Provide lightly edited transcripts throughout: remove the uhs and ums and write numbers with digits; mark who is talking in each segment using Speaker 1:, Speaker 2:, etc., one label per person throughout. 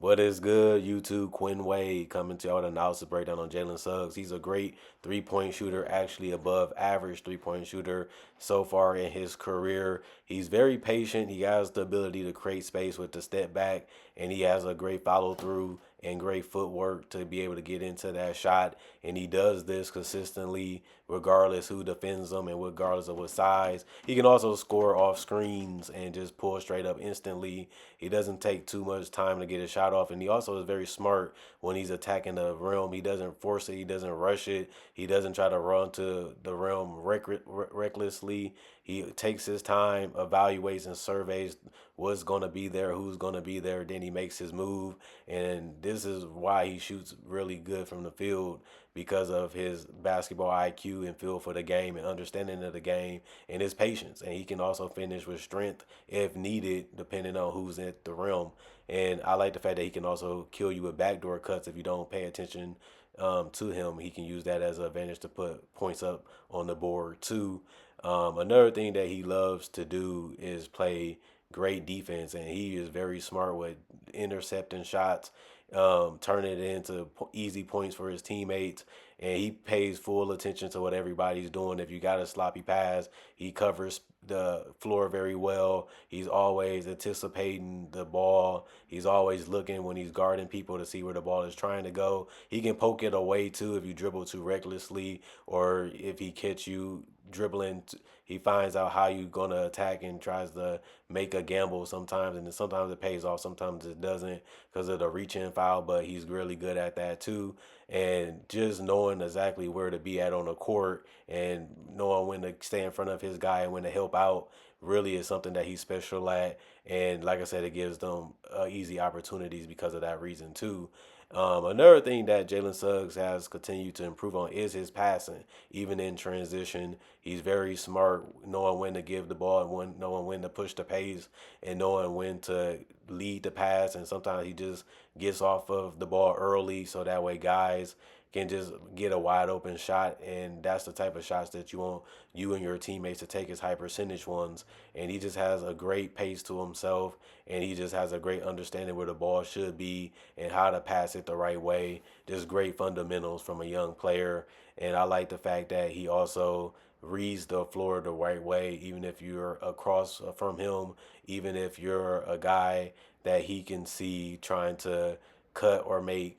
Speaker 1: What is good, YouTube? Quinn Wade coming to you with an analysis breakdown on Jalen Suggs. He's a great three-point shooter, actually above average three-point shooter so far in his career. He's very patient. He has the ability to create space with the step back, and he has a great follow through and great footwork to be able to get into that shot. And he does this consistently, regardless who defends him and regardless of what size. He can also score off screens and just pull straight up instantly. He doesn't take too much time to get a shot off, and he also is very smart when he's attacking the rim. He doesn't force it. He doesn't rush it. He doesn't try to run to the rim recklessly. He takes his time, evaluates and surveys what's going to be there, who's going to be there. Then he makes his move. And this is why he shoots really good from the field, because of his basketball IQ and feel for the game and understanding of the game and his patience. And he can also finish with strength if needed, depending on who's at the rim. And I like the fact that he can also kill you with backdoor cuts if you don't pay attention to him. He can use that as an advantage to put points up on the board too. Another thing that he loves to do is play great defense, and he is very smart with intercepting shots, turning it into easy points for his teammates. And he pays full attention to what everybody's doing. If you got a sloppy pass, he covers the floor very well. He's always anticipating the ball. He's always looking when he's guarding people to see where the ball is trying to go. He can poke it away too if you dribble too recklessly, or if he catch you dribbling. He finds out how you're gonna attack and tries to make a gamble sometimes, and then sometimes it pays off, sometimes it doesn't because of the reach in foul. But he's really good at that too, and just knowing exactly where to be at on the court and knowing when to stay in front of his guy and when to help out really is something that he's special at. And like I said, it gives them easy opportunities because of that reason too. Another thing that Jalen Suggs has continued to improve on is his passing, even in transition. He's very smart, knowing when to give the ball and knowing when to push the pace and knowing when to lead the pass. And sometimes he just gets off of the ball early so that way guys can just get a wide open shot, and that's the type of shots that you want you and your teammates to take, as high percentage ones. And he just has a great pace to himself, and he just has a great understanding where the ball should be and how to pass it the right way. Just great fundamentals from a young player. And I like the fact that he also reads the floor the right way, even if you're across from him, even if you're a guy that he can see trying to cut or make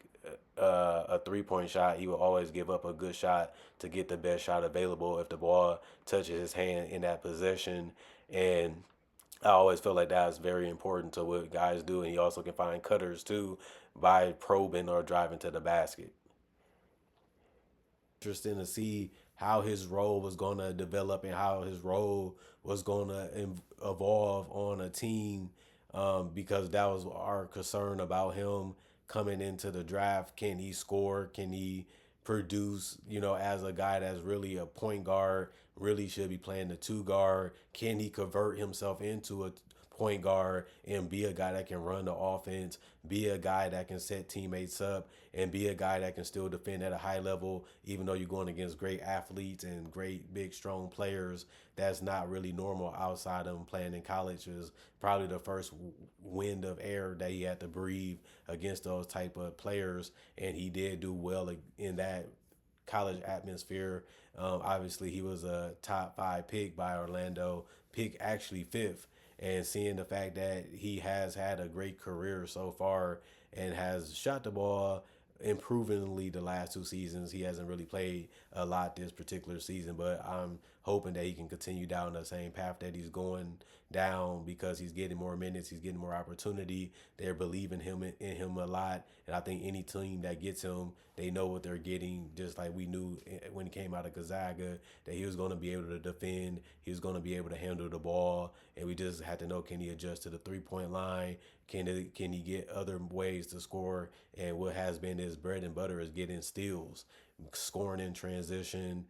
Speaker 1: a three-point shot. He will always give up a good shot to get the best shot available if the ball touches his hand in that possession. And I always feel like that's very important to what guys do. And he also can find cutters too by probing or driving to the basket. Interesting to see how his role was going to develop and how his role was going to evolve on a team, because that was our concern about him coming into the draft. Can he score? Can he produce, as a guy that's really a point guard, really should be playing the two guard? Can he convert himself into a point guard and be a guy that can run the offense, be a guy that can set teammates up, and be a guy that can still defend at a high level, even though you're going against great athletes and great, big, strong players? That's not really normal outside of him playing in college. Is probably the first wind of air that he had to breathe against those type of players, and he did do well in that college atmosphere. Obviously, he was a top five pick by Orlando, pick actually fifth. And seeing the fact that he has had a great career so far and has shot the ball improvingly the last two seasons. He hasn't really played a lot this particular season, but I'm hoping that he can continue down the same path that he's going down, because he's getting more minutes, he's getting more opportunity. They're believing in him a lot, and I think any team that gets him, they know what they're getting. Just like we knew when he came out of Gonzaga that he was going to be able to defend, he was going to be able to handle the ball, and we just had to know, can he adjust to the 3 point line? Can he get other ways to score? And what has been his bread and butter is getting steals, scoring in transition,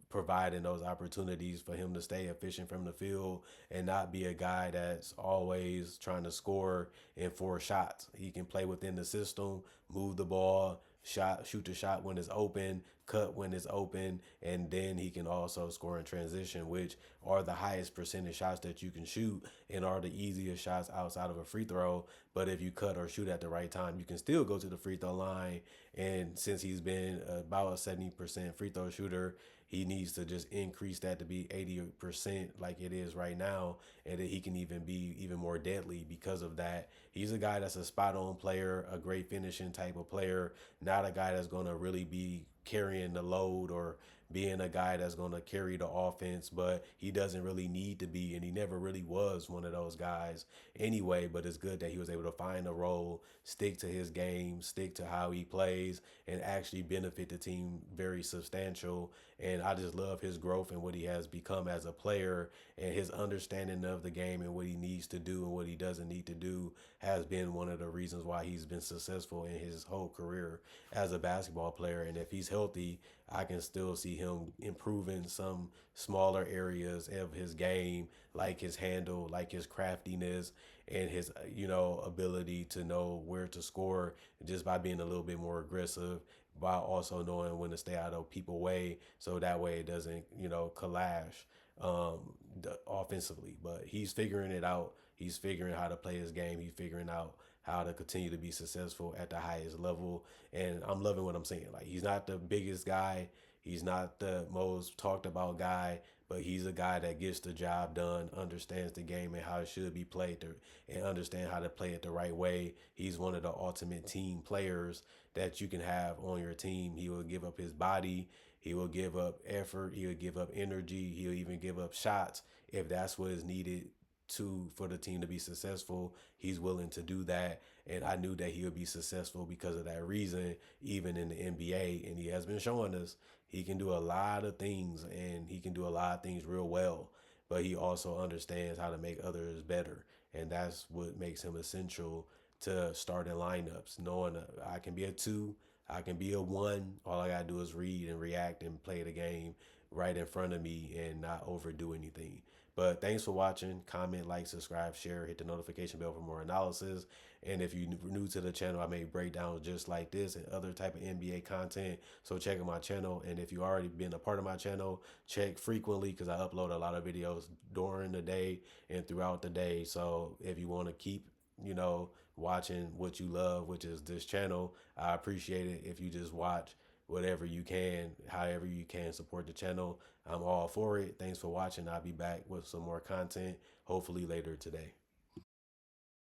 Speaker 1: providing those opportunities for him to stay efficient from the field and not be a guy that's always trying to score in four shots. He can play within the system, move the ball, shoot the shot when it's open, cut when it's open, and then he can also score in transition, which are the highest percentage shots that you can shoot and are the easiest shots outside of a free throw. But if you cut or shoot at the right time, you can still go to the free throw line. And since he's been about a 70% free throw shooter, he needs to just increase that to be 80% like it is right now, and that he can even be even more deadly because of that. He's a guy that's a spot on player, a great finishing type of player, not a guy that's going to really be carrying the load or being a guy that's going to carry the offense, but he doesn't really need to be, and he never really was one of those guys anyway. But it's good that he was able to find a role, stick to his game, stick to how he plays, and actually benefit the team very substantial. And I just love his growth and what he has become as a player, and his understanding of the game and what he needs to do and what he doesn't need to do has been one of the reasons why he's been successful in his whole career as a basketball player. And if he's healthy, I can still see him improving some smaller areas of his game, like his handle, like his craftiness, and his ability to know where to score just by being a little bit more aggressive, while also knowing when to stay out of people's way, so that way it doesn't clash offensively. But he's figuring it out. He's figuring how to play his game. He's figuring out how to continue to be successful at the highest level. And I'm loving what I'm seeing. Like, he's not the biggest guy. He's not the most talked about guy, but he's a guy that gets the job done, understands the game and how it should be played, and understand how to play it the right way. He's one of the ultimate team players that you can have on your team. He will give up his body. He will give up effort. He will give up energy. He'll even give up shots if that's what is needed for the team to be successful. He's willing to do that, and I knew that he would be successful because of that reason, even in the NBA. And he has been showing us he can do a lot of things, and he can do a lot of things real well, but he also understands how to make others better, and that's what makes him essential to starting lineups. Knowing I can be a two, I can be a one. All I gotta do is read and react and play the game right in front of me and not overdo anything. But thanks for watching. Comment, like, subscribe, share, hit the notification bell for more analysis. And if you're new to the channel, I make breakdowns just like this and other type of NBA content. So check out my channel. And if you already been a part of my channel, check frequently, because I upload a lot of videos during the day and throughout the day. So if you want to keep watching what you love, which is this channel, I appreciate it if you just watch whatever you can, however you can support the channel. I'm all for it. Thanks for watching. I'll be back with some more content, hopefully later today.